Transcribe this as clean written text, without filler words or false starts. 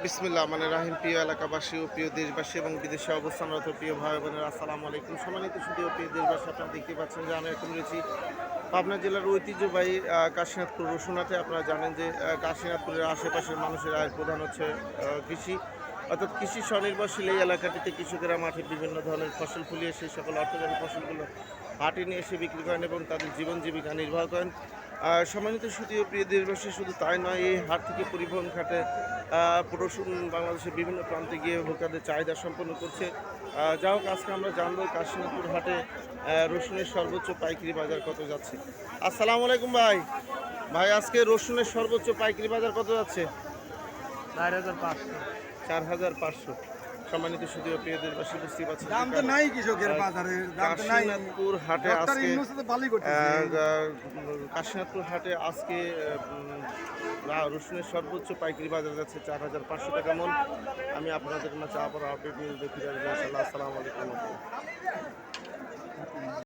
বিসমিল্লাহ মানে রাহিম। প্রিয় এলাকাবাসী ও প্রিয় দেশবাসী এবং বিদেশে অবস্থানরত প্রিয় ভাই বোনের আসসালামু আলাইকুম। সম্মানিত শুধু প্রিয় দেশবাসী, আপনারা দেখতে পাচ্ছেন যে আমি এখন রয়েছি পাবনা জেলার ঐতিহ্যবাহী কাশীনাথপুর রসুনহাটে। আপনারা জানেন যে কাশীনাথপুরের আশেপাশের মানুষের আয়ের প্রধান হচ্ছে কৃষি, অর্থাৎ কৃষি স্বনির্ভরশীল এই এলাকাটিতে কৃষকেরা মাঠে বিভিন্ন ধরনের ফসল ফলিয়ে সেই সকল অর্থকারী ফসলগুলো হাটে নিয়ে এসে বিক্রি করেন এবং তাদের জীবন জীবিকা নির্বাহ করেন। সম্মানিত সুদীয় প্রিয় দেশবাসী, শুধু তাই নয়, এই হাট থেকে পরিবহন খাতে রসুন বাংলাদেশের বিভিন্ন প্রান্তে গিয়ে ভোক্তাদের চাহিদা সম্পন্ন করছে। যা হোক, আজকে আমরা জানবো কাশীনাথপুর হাটে রসুনের সর্বোচ্চ পাইকারি বাজার কত যাচ্ছে। আসসালামু আলাইকুম ভাই। ভাই, আজকে রসুনের সর্বোচ্চ পাইকারি বাজার কত যাচ্ছে? 4,500। 4,500। সম্মানিত সুদীয় প্রিয় দেশবাসী, বুঝতেই পারছেন দাম তো নাই কৃষকের বাজারে, দাম তো নাই। কাশীনাথপুর হাটে ডক্টর আজকে ইউনূস তো ভালোই করতেছে। কাশীনাথপুর হাটে আজকে রসুনের সর্বোচ্চ পাইকারি বাজার যাচ্ছে 4,500 টাকা মন। আমি আপনাদের মাঝে আবার আপডেট নিউজ দেখে যাবো ইনশাআল্লাহ। আসসালামু আলাইকুম।